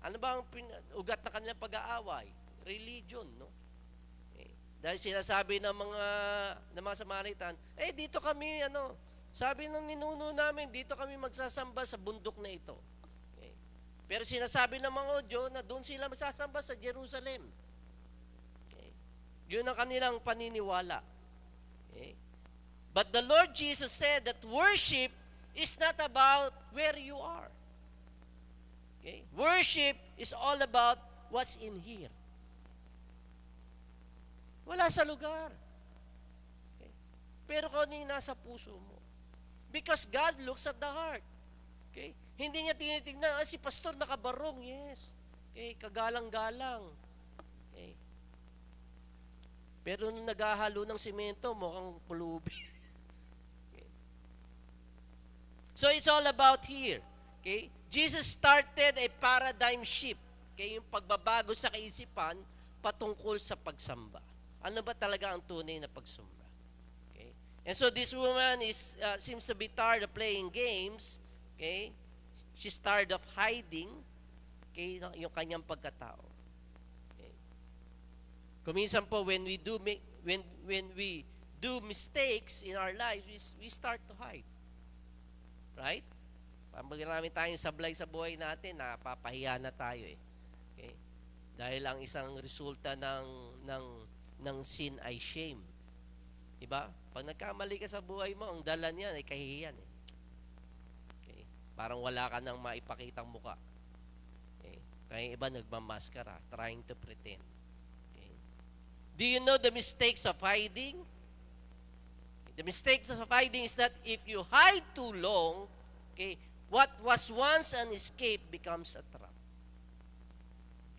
Ano ba ang ugat na kanilang pag-aaway? Religion, no? Okay. Dahil sinasabi ng mga Samaritan, dito kami, sabi ng ninuno namin, dito kami magsasamba sa bundok na ito. Okay. Pero sinasabi ng mga Hudyo na doon sila magsasamba sa Jerusalem. Okay. Yun ang kanilang paniniwala. Okay. But the Lord Jesus said that worship is not about where you are. Okay? Worship is all about what's in here. Wala sa lugar. Okay? Pero kung ano yung nasa puso mo. Because God looks at the heart. Okay? Hindi niya tinitignan, si pastor nakabarong, yes. Okay? Kagalang-galang. Okay? Pero nung naghahalo ng simento, mukhang pulubi. Okay? So it's all about here. Okay? Jesus started a paradigm shift. Okay? Yung pagbabago sa kaisipan patungkol sa pagsamba. Ano ba talaga ang tunay na pagsamba? Okay? And so this woman seems to be tired of playing games. Okay? She's tired of hiding, okay, yung kanyang pagkatao. Okay? Kuminsan po when we do mistakes in our lives, we start to hide. Right? Pag marami tayong sablay sa buhay natin, napapahiya na tayo eh. Okay? Dahil ang isang resulta ng sin ay shame. Diba? Pag nagkamali ka sa buhay mo, ang dala niyan ay kahihiyan eh. Okay? Parang wala ka nang maipakitang muka. Okay? Kaya iba nagmamaskara, trying to pretend. Okay? Do you know the mistakes of hiding? The mistakes of hiding is that if you hide too long, okay, what was once an escape becomes a trap.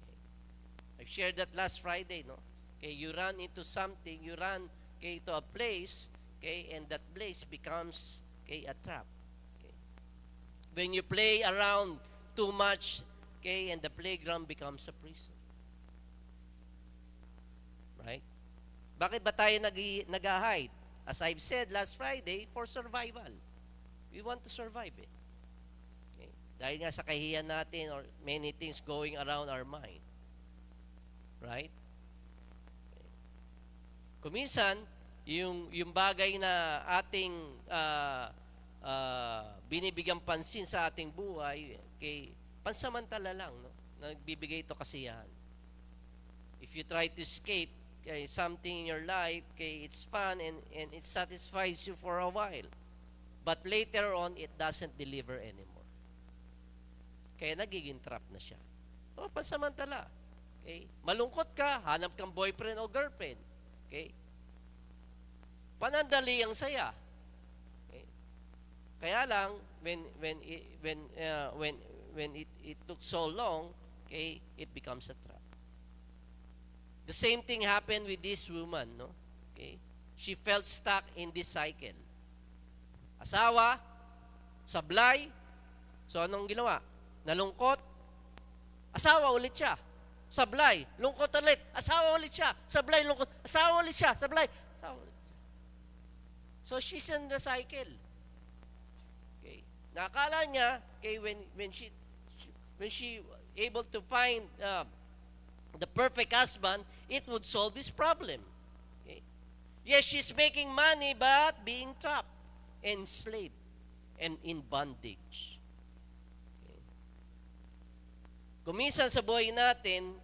Okay. I've shared that last Friday, no? Okay, you run into something, you run to a place, okay, and that place becomes a trap. Okay. When you play around too much, okay, and the playground becomes a prison. Right? Bakit ba tayo nag-hide? As I've said last Friday, for survival. We want to survive eh. Okay. Dahil nga sa kahihiyan natin or many things going around our mind. Right? Okay. Kuminsan, yung bagay na ating binibigyan pansin sa ating buhay, okay, pansamantala lang, no? Nagbibigay ito kasiyahan. If you try to escape something in your life, okay, it's fun and it satisfies you for a while. But later on, it doesn't deliver anymore. Kaya nagiging trap na siya. O, pansamantala. Okay? Malungkot ka, hanap kang boyfriend o girlfriend. Okay? Panandali ang saya. Okay? Kaya lang, when it took so long, okay, it becomes a trap. The same thing happened with this woman, no? Okay? She felt stuck in this cycle. Asawa, sablay. So anong ginawa? Nalungkot. Asawa ulit siya. Sablay, lungkot ulit. Asawa ulit siya. Sablay, lungkot. Asawa ulit siya. Sablay. Asawa ulit. So she's in the cycle. Okay. Nakakala niya, okay, when she able to find the perfect husband, it would solve this problem. Okay. Yes, she's making money but being trapped, enslaved, and in bondage. Okay. Kuminsan sa buhay natin,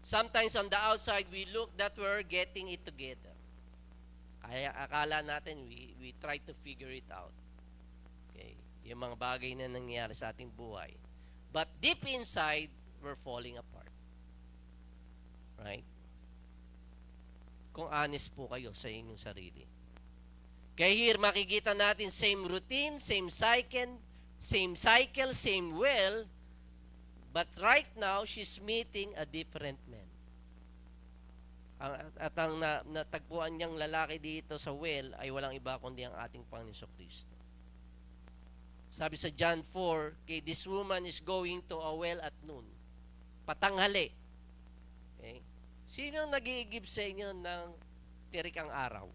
sometimes on the outside, we look that we're getting it together. Kaya akala natin, we try to figure it out. Okay. Yung mga bagay na nangyayari sa ating buhay. But deep inside, we're falling apart. Right? Kung honest po kayo sa inyong sarili. Kaya here, makikita natin same routine, same cycle, same well, but right now, she's meeting a different man. At ang natagpuan niyang lalaki dito sa well ay walang iba kundi ang ating Panginoon Kristo. Sabi sa John 4, okay, this woman is going to a well at noon. Patanghali. Okay? Sino nag-iigib sa inyo ng tirikang araw?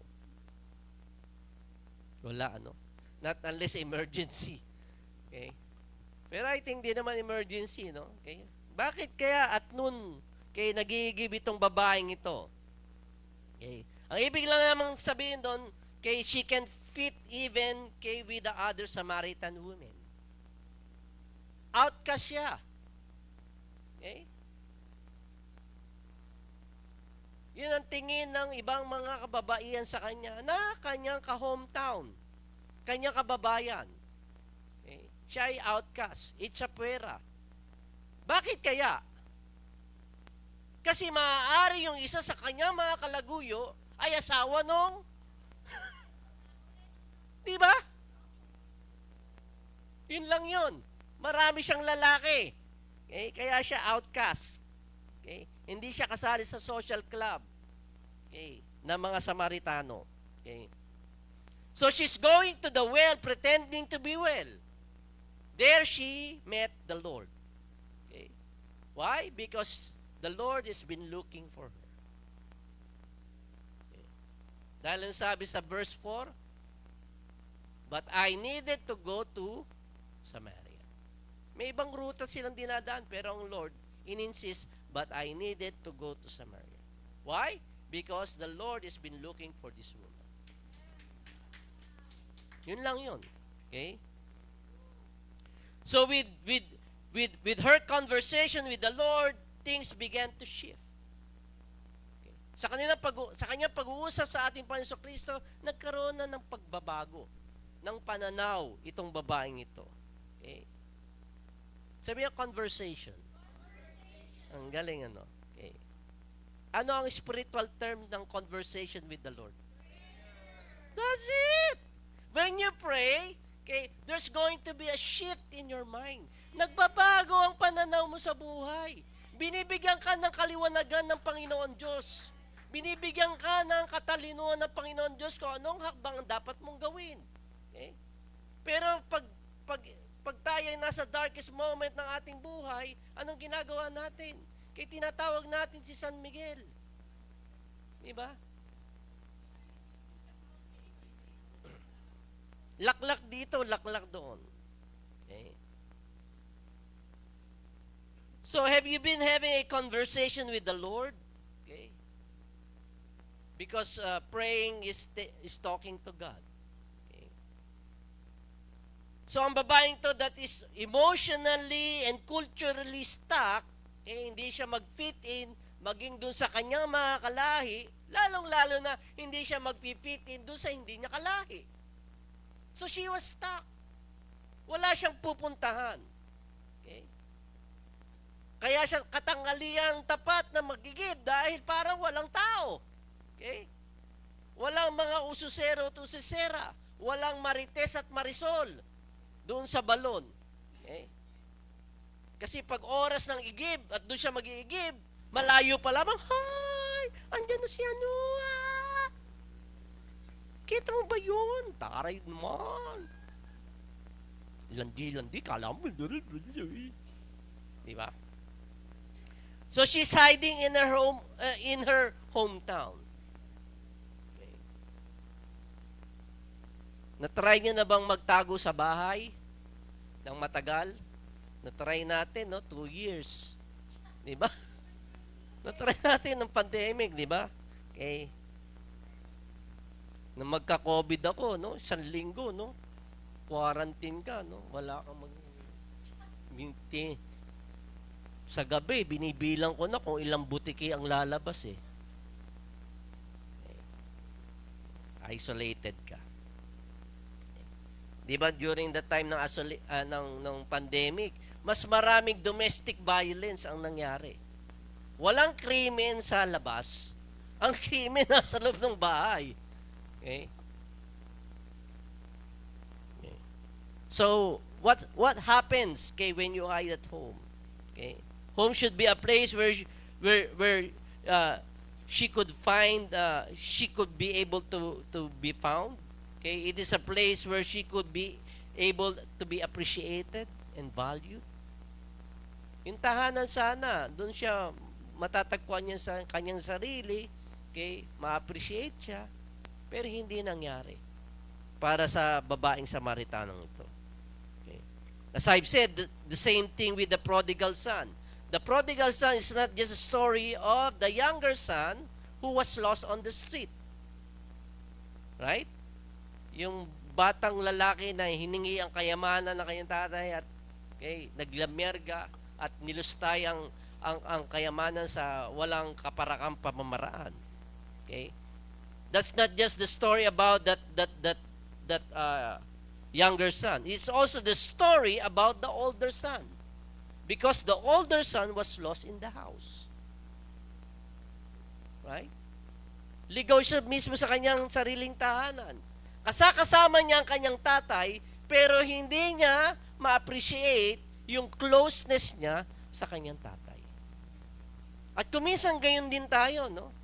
Wala, ano? Not unless emergency. Okay? Pero I think di naman emergency, no? Okay. Bakit kaya at noon kay nagigib itong babaeng ito? Okay. Ang ibig lang namang sabihin doon, kay she can fit even kay with the other Samaritan women. Outcast siya. Okay? Yun ang tingin ng ibang mga kababaihan sa kanya na kanyang ka-hometown, kanyang kababayan. Okay? Siya ay outcast, itchapuera. Bakit kaya? Kasi maaari yung isa sa kanyang mga kalaguyo ay asawa nung, di ba? Yun lang yun. Marami siyang lalaki. Okay? Kaya siya outcast. Okay? Hindi siya kasali sa social club. Okay? Na mga Samaritano. Okay? So she's going to the well pretending to be well. There she met the Lord. Okay? Why? Because the Lord has been looking for her. Okay? Dahil sabi sa verse 4, but I needed to go to Samaria. May ibang ruta silang dinadaan, pero ang Lord in-insist, but I needed to go to Samaria. Why? Because the Lord has been looking for this woman. Yun lang yun. Okay? So with her conversation with the Lord, things began to shift. Okay? Sa kanyang pag-uusap sa ating Panginoon Kristo, nagkaroon na ng pagbabago ng pananaw itong babaeng ito. Okay? Sabi niya, conversation. Ang galing, ano? Okay. Ano ang spiritual term ng conversation with the Lord? That's it! When you pray, okay, there's going to be a shift in your mind. Nagbabago ang pananaw mo sa buhay. Binibigyan ka ng kaliwanagan ng Panginoon Diyos. Binibigyan ka ng katalinuhan ng Panginoon Diyos kung anong hakbang dapat mong gawin. Okay? Pero pag tayo ay nasa darkest moment ng ating buhay, anong ginagawa natin? Kaya tinatawag natin si San Miguel. Diba? Laklak dito, laklak doon. Okay. So, have you been having a conversation with the Lord? Okay. Because praying is talking to God. So, ang babaeng to that is emotionally and culturally stuck, hindi siya mag-fit in, maging dun sa kanyang mga kalahi, lalong-lalo na hindi siya mag-fit in dun sa hindi niya kalahi. So, she was stuck. Wala siyang pupuntahan. Okay? Kaya siya katanggaliang tapat na magigib dahil parang walang tao. Okay? Walang mga ususero at usisera. Walang marites at marisol doon sa balon. Okay? Kasi pag oras ng igib at doon siya mag-iigib, malayo pa lamang, hi! Andyan na si Noah! Kita mo ba yun? Taray naman. Landi, kala mo. Diba? So she's hiding in her hometown. Okay. Na-try niyo na bang magtago sa bahay ng matagal? Na-try natin, no? 2 years. Diba? Na-try natin ng pandemic, diba? Okay. Na magka-COVID ako, no? 1 linggo, no? Quarantine ka, no? Wala kang sa gabi, binibilang ko na kung ilang butiki ang lalabas, eh. Okay. Isolated ka. Di ba during the time ng pandemic, mas maraming domestic violence ang nangyari. Walang krimen sa labas. Ang krimen nasa loob ng bahay. Okay? Okay. So, what happens when you hide at home? Okay? Home should be a place where she could be able to be found. Okay, it is a place where she could be able to be appreciated and valued. Yung tahanan sana, doon siya matatagpuan niya sa kanyang sarili, okay, ma-appreciate siya, pero hindi nangyari para sa babaeng Samaritanong ito. Okay. As I've said, The same thing with the prodigal son. The prodigal son is not just a story of the younger son who was lost on the street. Right? Yung batang lalaki na hiningi ang kayamanan ng kanyang tatay at naglamerga at nilustay ang kayamanan sa walang kaparakang pamamaraan. Okay? That's not just the story about that younger son. It's also the story about the older son. Because the older son was lost in the house. Right? Ligaw siya mismo sa kanyang sariling tahanan. Kasama niya ang kanyang tatay, pero hindi niya ma-appreciate yung closeness niya sa kanyang tatay. At kuminsan gayon din tayo, no?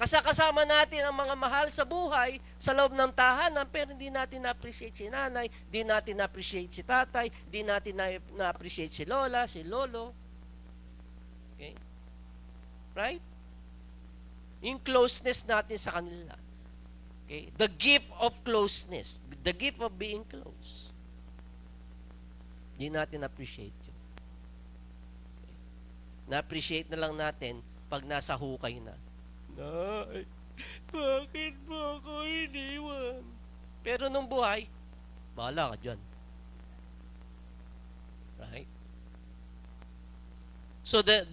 Kasama natin ang mga mahal sa buhay sa loob ng tahanan, pero hindi natin na-appreciate si nanay, hindi natin na-appreciate si tatay, hindi natin na-appreciate si lola, si lolo. Okay? Right? Yung closeness natin sa kanila. Okay? The gift of closeness, the gift of being close. Hindi natin na-appreciate yun. Okay? Na-appreciate na lang natin pag nasa hukay na. Nay, bakit mo ako iniwan? Pero nung buhay, bahala ka dyan. Right? So the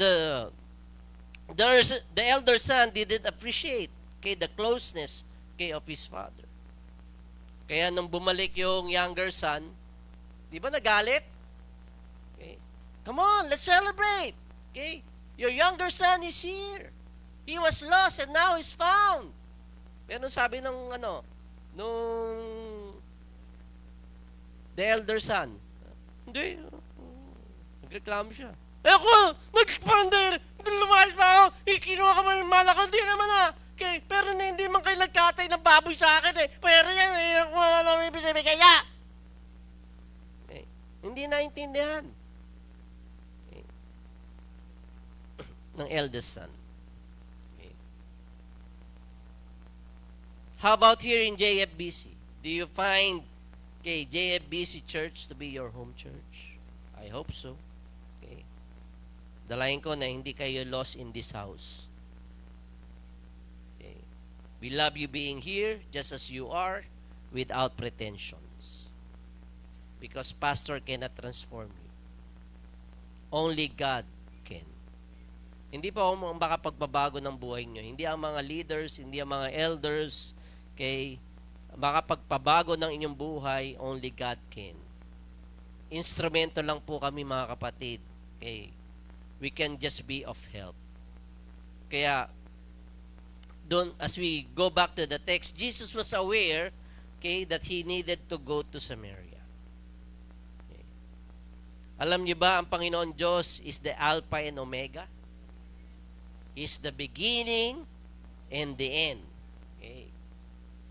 elder son didn't appreciate the closeness of his father. Kaya nung bumalik yung younger son, di ba nagalit? Okay. Come on, let's celebrate. Okay? Your younger son is here. He was lost and now he's found. Pero sabi nung the elder son, hindi, nagreklamo siya. Ako, nagpander, lumayas pa ako, kinuha ka man yung mana ko, hindi naman okay, pero hindi man kayo nagkatay ng baboy sa akin pero yan, wala namin binibigay niya. Okay. Hindi naintindihan. Okay. Ng eldest son. How about here in JFBC? Do you find JFBC Church to be your home church? I hope so. Okay. Dalayan ko na hindi kayo lost in this house. Okay. We love you being here just as you are without pretensions. Because pastor cannot transform you. Only God can. Hindi pa ako makapagbabago ng buhay nyo. Hindi ang mga leaders, hindi ang mga elders, makapagpabago ng inyong buhay, only God can. Instrumento lang po kami mga kapatid. Okay? We can just be of help. Kaya, as we go back to the text, Jesus was aware that he needed to go to Samaria. Okay? Alam niyo ba, ang Panginoon Diyos is the Alpha and Omega? He's the beginning and the end. Okay?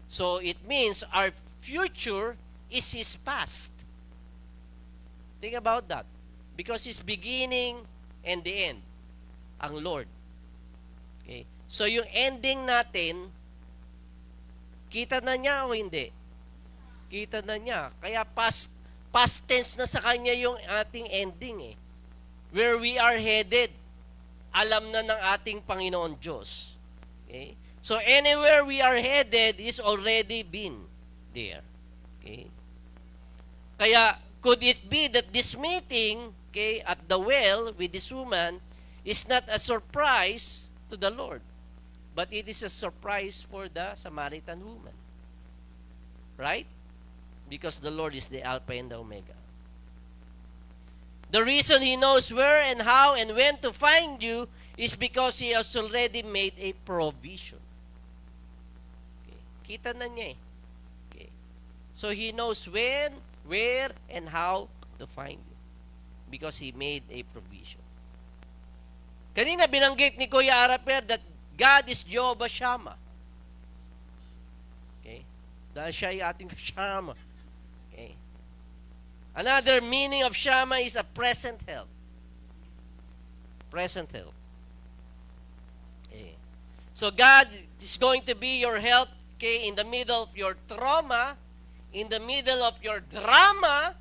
So, it means our future is His past. Think about that. Because His beginning and the end, ang Lord. Okay? So, yung ending natin, kita na niya o hindi? Kita na niya. Kaya past tense na sa Kanya yung ating ending eh. Where we are headed, alam na ng ating Panginoon Diyos. Okay? So, anywhere we are headed is already been there. Okay? Kaya, could it be that this meeting, at the well with this woman is not a surprise to the Lord, but it is a surprise for the Samaritan woman. Right? Because the Lord is the Alpha and the Omega. The reason He knows where and how and when to find you is because He has already made a provision. Kita na niya eh. Okay. So, He knows when, where, and how to find you. Because He made a provision. Kanina binanggit ni Kuya Araper that God is Jehovah Shammah. Okay? Dahil siya ay ating Shammah. Okay? Another meaning of Shammah is a present help. Present help. Okay. So, God is going to be your help in the middle of your trauma, in the middle of your drama,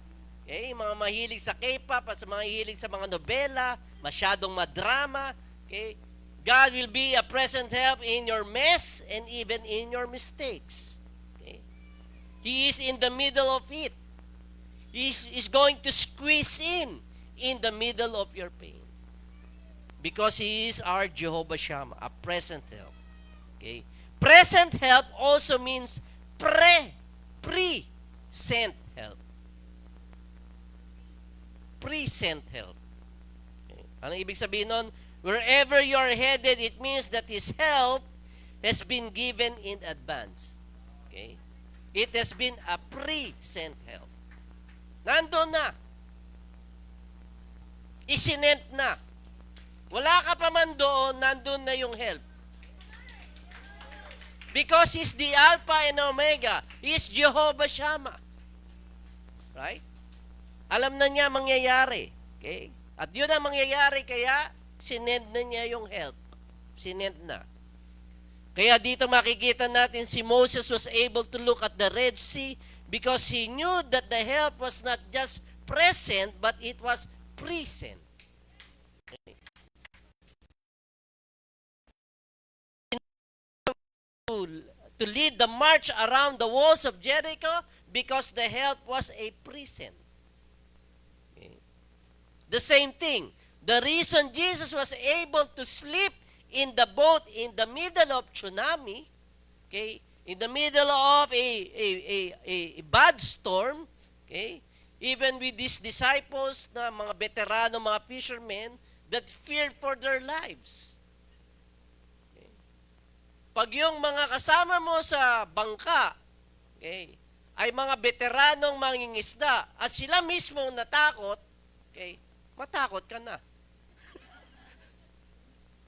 Okay? Mga mahilig sa K-pop at sa mga mahilig sa mga nobela, masyadong madrama. Okay? God will be a present help in your mess and even in your mistakes. Okay? He is in the middle of it. He is going to squeeze in the middle of your pain. Because He is our Jehovah Shammah, a present help. Okay? Present help also means pre-sent help. Pre-sent help. Okay? Ano ibig sabihin nun? Wherever you're headed, it means that His help has been given in advance. Okay? It has been a pre-sent help. Nandun na. Isinent na. Wala ka pa man doon, nandun na yung help. Because He's the Alpha and Omega. He's Jehovah Shammah. Right? Alam na niya mangyayari. Okay? At yun ang mangyayari, kaya sinend na niya yung help. Sinend na. Kaya dito makikita natin si Moses was able to look at the Red Sea because he knew that the help was not just present, but it was present. Okay. To lead the march around the walls of Jericho because the help was a present. Okay. The same thing. The reason Jesus was able to sleep in the boat in the middle of tsunami, okay, in the middle of a bad storm, okay, even with these disciples na mga veterano, mga fishermen that feared for their lives. Pag yung mga kasama mo sa bangka, okay, ay mga veteranong mangingisda at sila mismo natakot, okay, matakot ka na.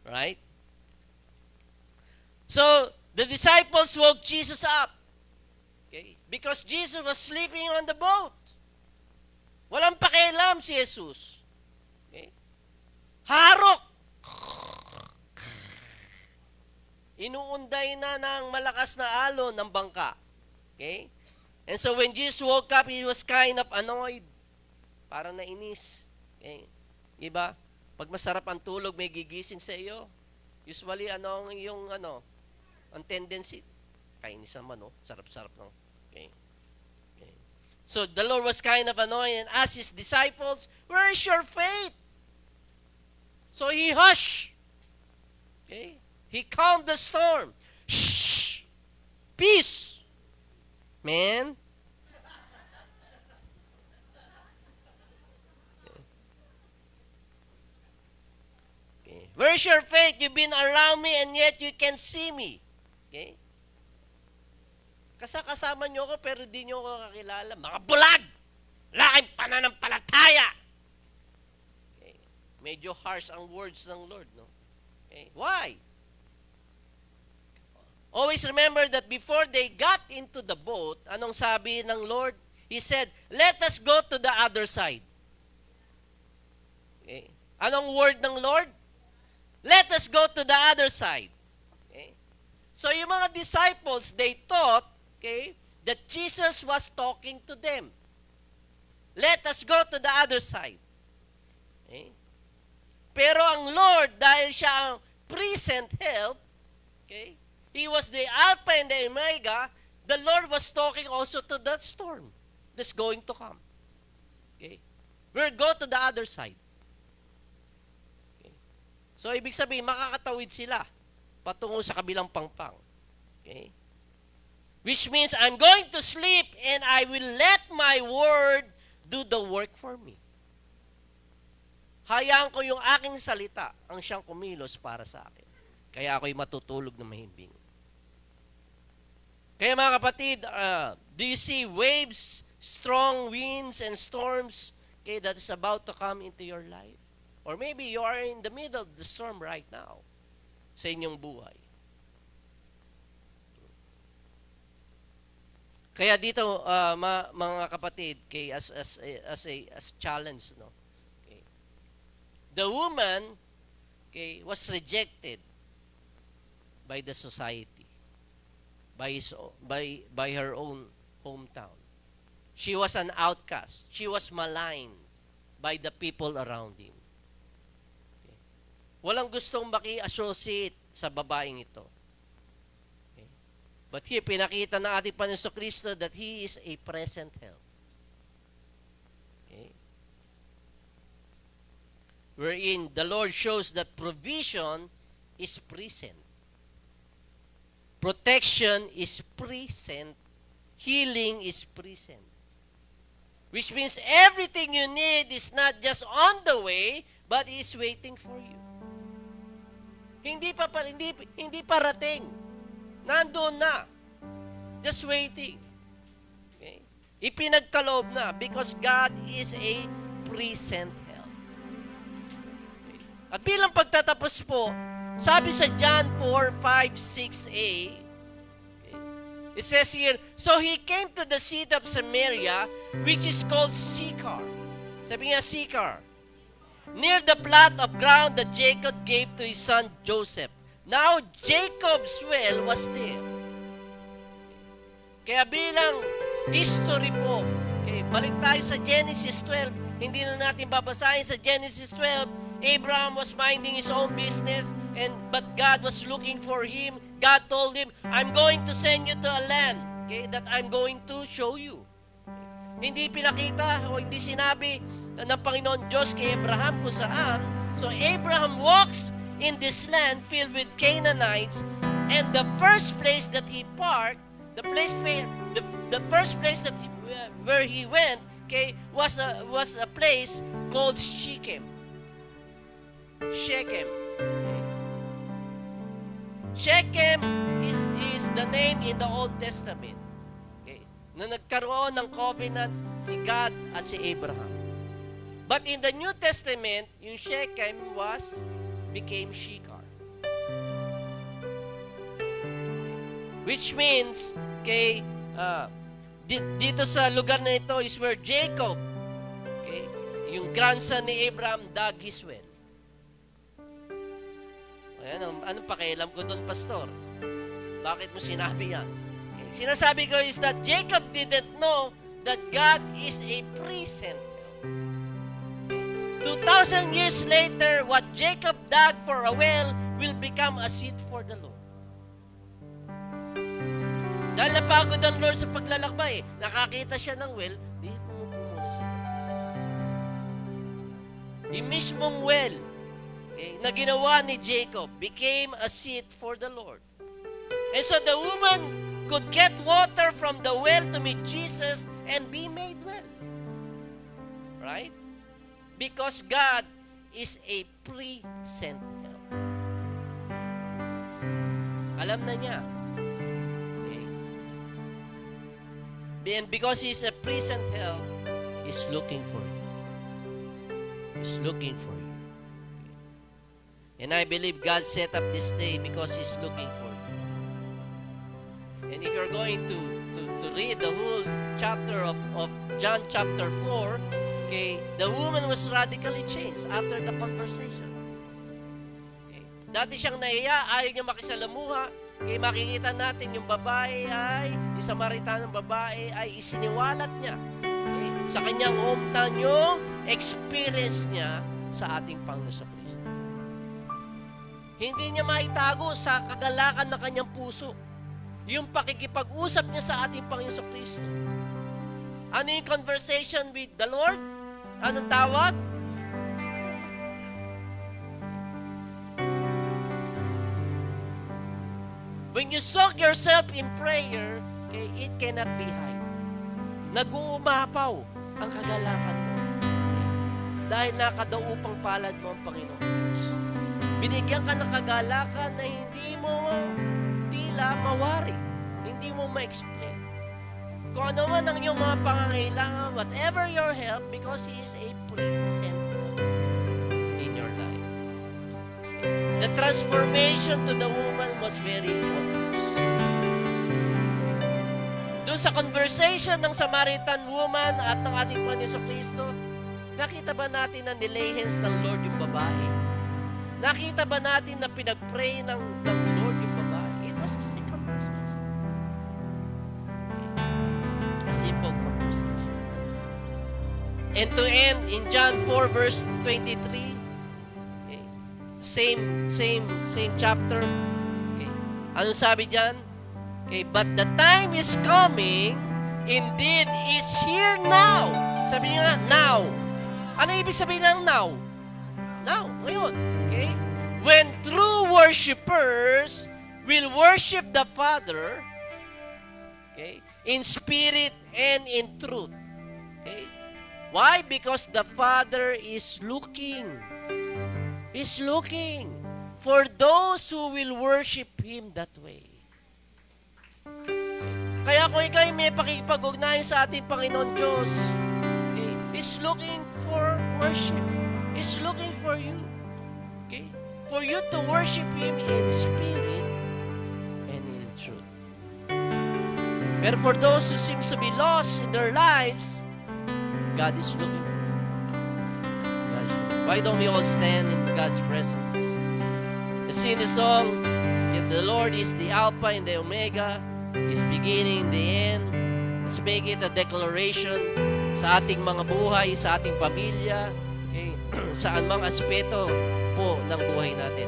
Right? So, the disciples woke Jesus up. Okay? Because Jesus was sleeping on the boat. Walang pakialam si Jesus. Okay? Harok! Inuunday na ng malakas na alon ng bangka. Okay? And so when Jesus woke up, He was kind of annoyed. Parang nainis. Okay? Diba? Pag masarap ang tulog, may gigising sa iyo. Usually, ang tendency, kainis naman, no? Sarap-sarap, no? Okay? Okay. So the Lord was kind of annoyed and asked His disciples, where is your faith? So He hushed. Okay? He calmed the storm. Shh! Peace! Man. Okay. Where's your faith? You've been around me and yet you can see me. Okay? Kasama nyo ako pero di nyo ako kakilala. Mga bulag! Wala kayong pananampalataya! Okay. Medyo harsh ang words ng Lord, no? Okay. Why? Always remember that before they got into the boat, anong sabi ng Lord? He said, let us go to the other side. Okay. Anong word ng Lord? Let us go to the other side. Okay. So yung mga disciples, they thought, okay, that Jesus was talking to them. Let us go to the other side. Okay. Pero ang Lord, dahil siya ang present help, okay, He was the Alpha and the Omega. The Lord was talking also to that storm that's going to come. Okay? We'll go to the other side. Okay? So, ibig sabihin, makakatawid sila patungo sa kabilang pangpang. Okay? Which means, I'm going to sleep and I will let my word do the work for me. Hayaan ko yung aking salita ang siyang kumilos para sa akin. Kaya ako'y matutulog na mahimbing. Kaya mga kapatid, do you see waves, strong winds, and storms, okay, that is about to come into your life? Or maybe you are in the middle of the storm right now sa inyong buhay. Kaya dito, mga kapatid, okay, as challenge, no? Okay. The woman, okay, was rejected by the society, by her own hometown. She was an outcast. She was maligned by the people around him. Okay. Walang gustong maki-associate sa babaeng ito. Okay. But here, pinakita ng ating Panginoon Kristo that He is a present help. Okay. Wherein the Lord shows that provision is present. Protection is present. Healing is present. Which means everything you need is not just on the way, but is waiting for you. Hindi parating. Nandoon na. Just waiting. Okay? Ipinagkaloob na because God is a present help. Okay? At bilang pagtatapos po, sabi sa John 4:5-6a, it says here, so he came to the city of Samaria, which is called Sychar. Sabi nga, Sychar. Near the plot of ground that Jacob gave to his son Joseph. Now, Jacob's well was there. Kaya bilang history po, okay, balik tayo sa Genesis 12. Hindi na natin babasahin sa Genesis 12. Abraham was minding his own business, but God was looking for him. God told him, I'm going to send you to a land, okay, that I'm going to show you. Hindi pinakita o hindi sinabi ng Panginoon Diyos kay Abraham kung saan. So Abraham walks in this land filled with Canaanites, and the first place that he parked, the first place that where he went, okay, was a place called Shechem. Shechem. Shechem is the name in the Old Testament. Okay? Na nagkaroon ng covenant si God at si Abraham. But in the New Testament, yung Shechem became Sychar. Which means, okay, dito sa lugar na ito is where Jacob, okay, yung grandson ni Abraham, dug his well. Ayan, anong pakialam ko doon, pastor? Bakit mo sinabi yan? Okay. Sinasabi ko is that Jacob didn't know that God is a present help. 2,000 years later, what Jacob dug for a well will become a seed for the Lord. Dahil napagod ang Lord sa paglalakbay, nakakita siya ng well, di pumupo muna siya. Di mismong well, okay, na ginawa ni Jacob became a seat for the Lord. And so the woman could get water from the well to meet Jesus and be made well. Right? Because God is a present help. Alam na niya. Okay? And because He's a present help, He's looking for you. He's looking for you. And I believe God set up this day because He's looking for you. And if you're going to read the whole chapter of John chapter 4, okay, the woman was radically changed after the conversation. Okay. Dati siyang nahiya, ayaw niya makisalamuha. Okay, makikita natin yung babae yung Samaritanong babae ay isiniwalat niya. Okay, sa kanyang hometown yung experience niya sa ating Panginoon sa Kristo. Hindi niya maitago sa kagalakan ng kanyang puso yung pakikipag-usap niya sa ating Panginoon sa Kristo. Ano yung conversation with the Lord? Anong tawag? When you soak yourself in prayer, okay, it cannot be hide. Nag-uumapaw ang kagalakan mo. Dahil nakadaupang palad mo ang Panginoon Diyos. Binigyan ka ng kagalakan na hindi mo tila mawari. Hindi mo ma-explain. Kung ano man ang iyong mga pangangailangan, whatever your help, because He is a present help in your life. The transformation to the woman was very obvious. Doon sa conversation ng Samaritan woman at ng ating Panginoon sa Kristo, nakita ba natin na nilay hands ng Lord yung babae? Nakita ba natin na pinag-pray ng Lord yung babae? It was just a conversation. A simple conversation. And to end in John 4 verse 23, okay, same chapter. Okay. Ano sabi diyan? Okay, but the time is coming, indeed is here now. Sabi niya, now. Ano ibig sabihin ng now? Now, ngayon. Okay? When true worshipers will worship the Father, okay, in spirit and in truth. Okay? Why? Because the Father is looking. He's looking for those who will worship Him that way. Kaya kung ikaw may pakikipag-ugnayan sa ating Panginoon Diyos, okay, He's looking for worship. He's looking for you. Okay? For you to worship Him in spirit and in truth. But for those who seems to be lost in their lives, God is looking for you. God is looking. Why don't we all stand in God's presence? We sing the song, that the Lord is the Alpha and the Omega, His beginning and the end. Let's make it a declaration sa ating mga buhay, sa ating pamilya, okay, sa anumang aspeto po ng buhay natin.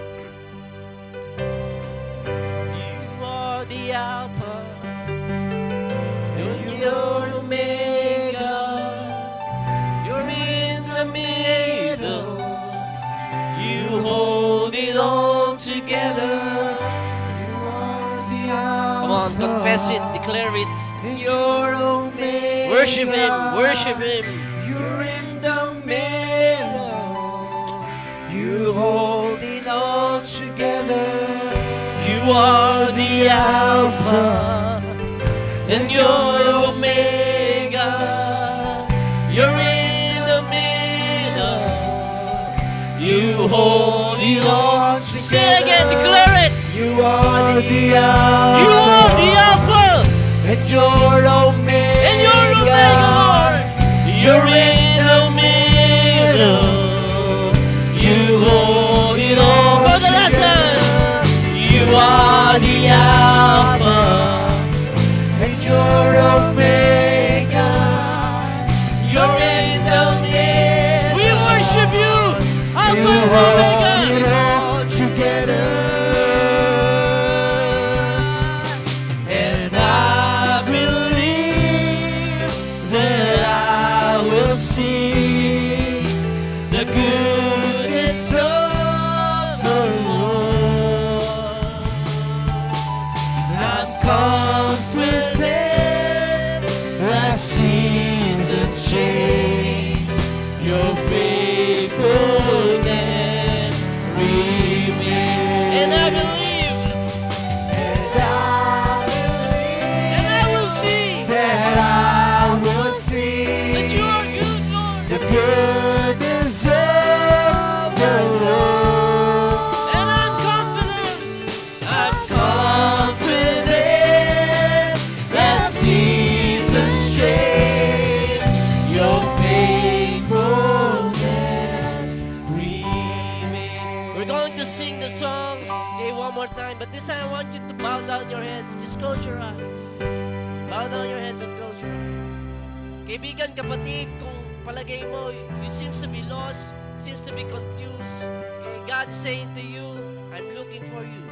You are the Alpha, you're Omega, you're in the middle, you hold it all together. You are the Alpha. Come on, confess it, declare it. You're Omega. Worship Him, worship Him. You're in the middle. You hold it all together. You are the Alpha and you're Omega. You're in the middle. You hold it all together. Say again, declare it. You are the Alpha. You are the Alpha and you're Omega. and you're Omega, Lord. You're in the middle. You hold it all for the last time. You are the Alpha and you're Omega. You're in the middle. We worship you, Alpha You and hold Omega. it all together. And I believe that I will see the goodness of the Lord. I'm confident that seasons change, your faithfulness remains. And I believe, And and I will see that I will see that you are good, Lord. the goodness of the Lord. And I'm confident that seasons change, your faithfulness remains. We're going to sing the song one more time, but this time I want you to bow down your heads. Just close your eyes. Bow down your heads and close your eyes. Kaibigan, kapatid, kung palagay mo, you seems to be lost, seems to be confused, okay, God is saying to you, I'm looking for you.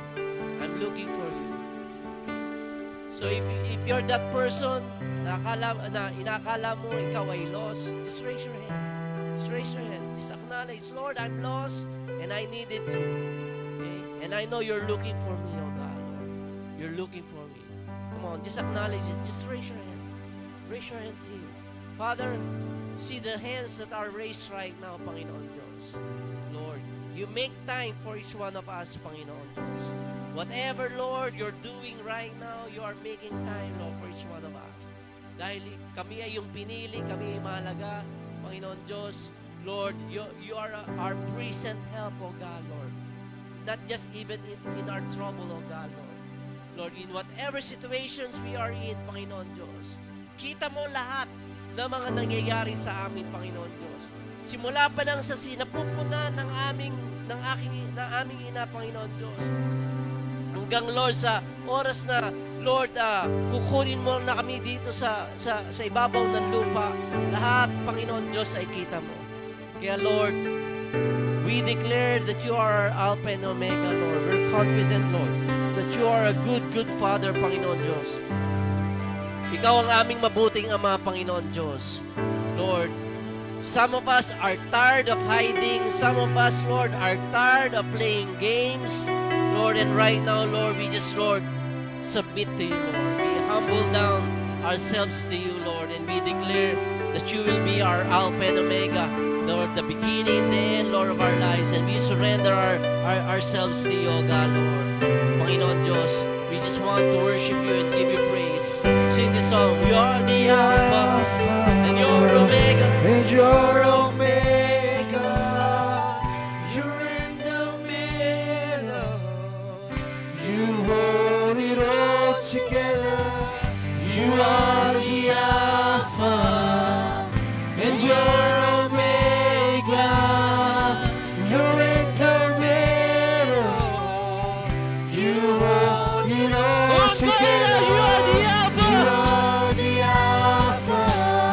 I'm looking for you. So if you're that person na inakala mo ikaw ay lost, just raise your hand. Just raise your hand. Just acknowledge, Lord, I'm lost and I needed you. Okay? And I know you're looking for me, oh God, Lord. You're looking for me. Come on, just acknowledge it. Just raise your hand. Raise your hand to Him. Father, see the hands that are raised right now, Panginoon Diyos. Lord, you make time for each one of us, Panginoon Diyos. Whatever, Lord, you're doing right now, you are making time, Lord, for each one of us. Dahil kami ay yung pinili, kami ay mahalaga, Panginoon Diyos. Lord, you are our present help, O God, Lord. Not just even in our trouble, O God, Lord. Lord, in whatever situations we are in, Panginoon Diyos, kita mo lahat ng mga nangyayari sa amin, Panginoon Diyos. Simula pa lang sa sinapupunan ng aming ina, Panginoon Diyos. Hanggang, Lord, sa oras na, Lord, kukunin mo na kami dito sa ibabaw ng lupa. Lahat, Panginoon Diyos, ay kita mo. Kaya Lord, we declare that you are Alpha and Omega, Lord. We're confident, Lord, that you are a good, good Father, Panginoon Diyos. Ikaw ang aming mabuting Ama, Panginoon Diyos. Lord, some of us are tired of hiding. Some of us, Lord, are tired of playing games. Lord, and right now, Lord, we just, Lord, submit to you, Lord. We humble down ourselves to you, Lord, and we declare that you will be our Alpha and Omega, Lord, the beginning and the end, Lord, of our lives, and we surrender ourselves to you, O God, Lord. Panginoon Diyos, we just want to worship you and give you praise. Sing this song, you are the Alpha and you're Omega. And you're Omega, you're in the middle. You hold it all together. You are the Alpha, and you're Omega. You're in the middle. You hold it all together. You are the Alpha. You are the Alpha.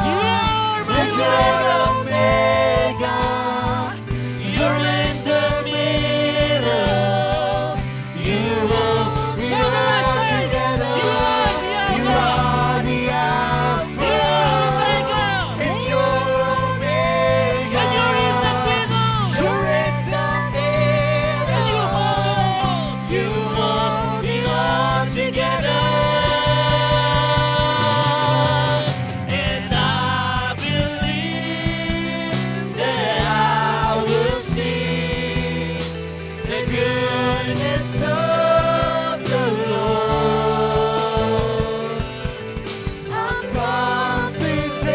You are my And you're Omega, you're in the middle. You hold it For the all last time, together. you are the You Alpha. are the Alpha. You are Omega. And you're Omega. And you're in the middle. You're in the middle. And you You hold it all together. And I believe that I will see the goodness of the Lord. I'm confident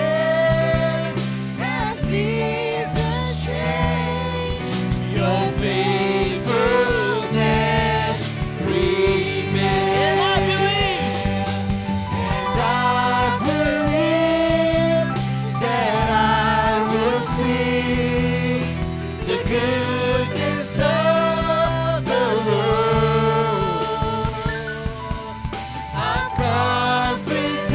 as seasons change, your faithfulness remains. And I believe that I will see the goodness of the Lord. I'm confident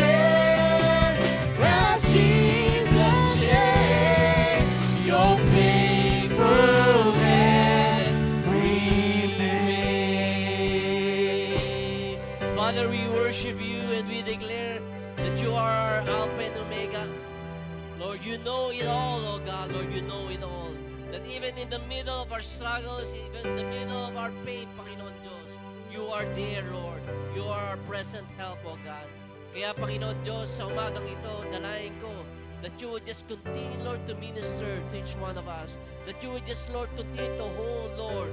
as seasons change, your faithfulness remains. Father, we worship you and we declare that you are our Alpha and Omega. Lord, you know it all, oh God. Lord, you know it all. That even in the middle of our struggles, even in the middle of our pain, Panginoon Diyos, you are there, Lord. You are our present help, oh God. Kaya, Panginoon Diyos, sa umagang ito, dalayan ko that you would just continue, Lord, to minister to each one of us. That you would just, Lord, continue to hold, Lord,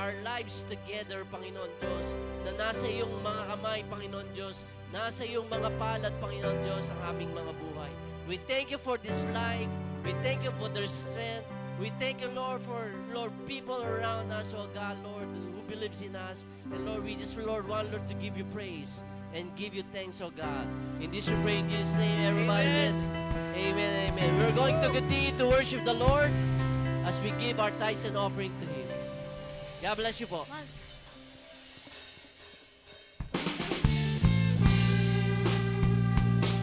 our lives together, Panginoon Diyos, na nasa iyong mga kamay, Panginoon Diyos, nasa iyong mga palad, Panginoon Diyos, ang aming mga buhay. We thank you for this life. We thank you for their strength. We thank you, Lord, for, Lord, people around us, oh God, Lord, who believes in us. And Lord, we just, Lord, want, Lord, to give you praise and give you thanks, oh God. In this we pray in Jesus' name, everybody says, amen, amen. We're going to continue to worship the Lord as we give our tithes and offering to Him. God bless you po.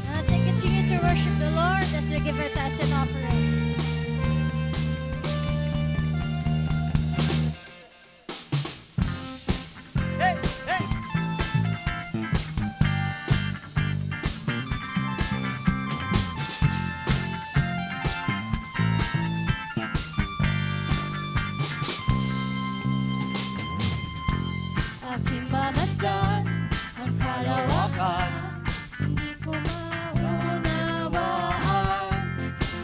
Let's continue to worship the Lord as we give our tithes and offering. Hey, hey. Aking mamasdan ang kalawakan, hindi ko maunawaan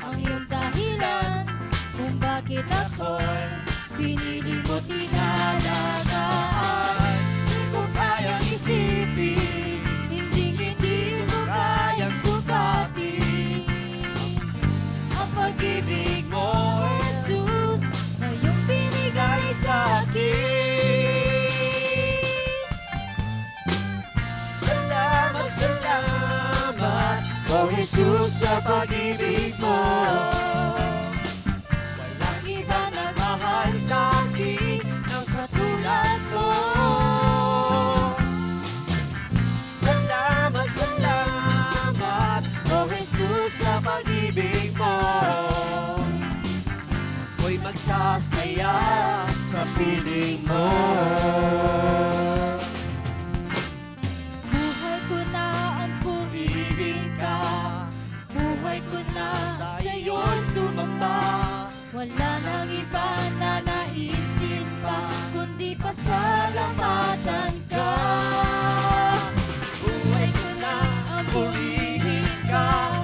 ang iyong dahilan kung bakit ako'y pinili mo tinalagaan. Hindi ko kayang isipin, hindi ko kayang sukatin ang pag-ibig mo, Jesus, na iyong binigay sa akin. Salamat, O Jesus, sa pag-ibig mo. Walang iba na mahal sa akin ang katulad mo. magsasaya sa piling mo. Buhay ko na ang pumibig ka. Buhay ko na sa iyo'y sumamba. Wala nang iba na naisin pa, kundi pasalamatan ka. Buhay ko na ang pumibig ka.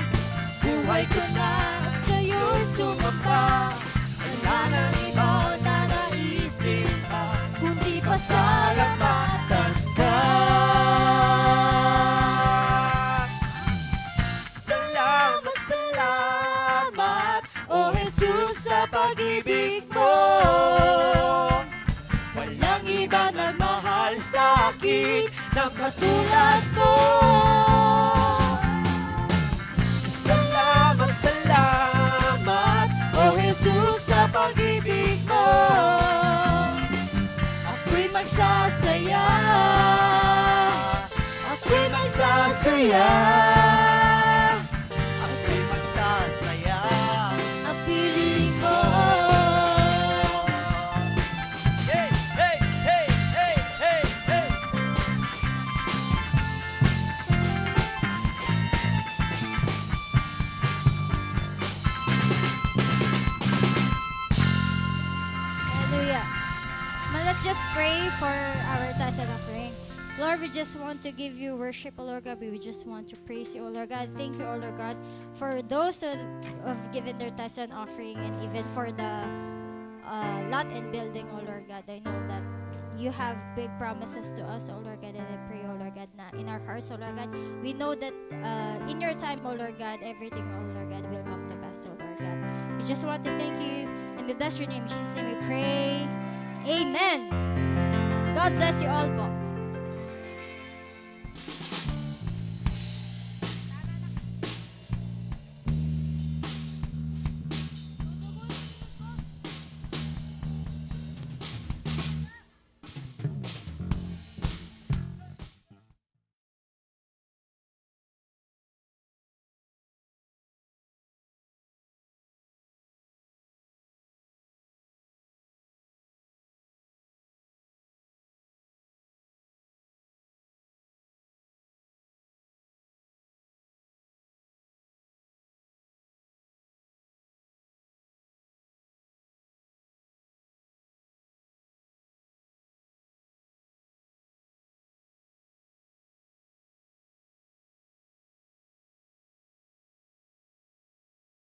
Buhay ko na sa iyo'y sumamba. Wala nang iba na naisin pa, kundi pasalamatan ka. Salamat, salamat, O Jesus, sa pag-ibig mo. Walang iba nagmahal sa akin ng katulad mo. Salamat, salamat, O Jesus, sa pag-ibig mo. Ako'y magsasaya, ako'y magsasaya, ako'y magsasaya. Ang piling mo. Hey, hey, hey, hey, hey, hey. Hallelujah. Now let's just pray for our tithes and offering. Lord, we just want to give you worship, O Lord God. We just want to praise you, O Lord God. Thank you, O Lord God, for those who have given their tithes and offering, and even for the lot and building, O Lord God. I know that you have big promises to us, O Lord God, and I pray, O Lord God, na in our hearts, O Lord God, we know that in your time, O Lord God, everything, O Lord God, will come to pass, O Lord God. We just want to thank you, and we bless your name. In Jesus' name we pray. Amen. God bless you all po.